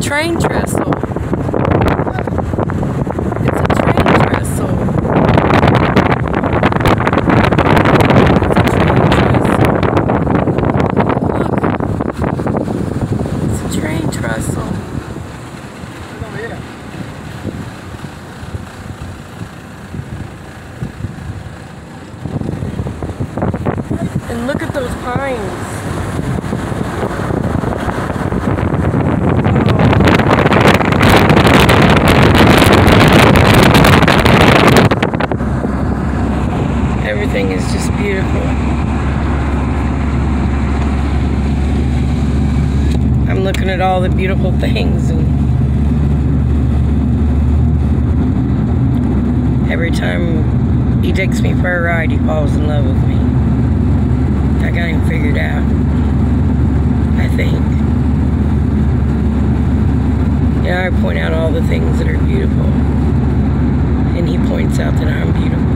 train trestle. It's a train trestle. It's a train trestle. Look. It's a train trestle. And look at those pines. Everything is just beautiful. I'm looking at all the beautiful things, and every time he takes me for a ride, he falls in love with me. I got him figured out, I think. You know, I point out all the things that are beautiful, and he points out that I'm beautiful.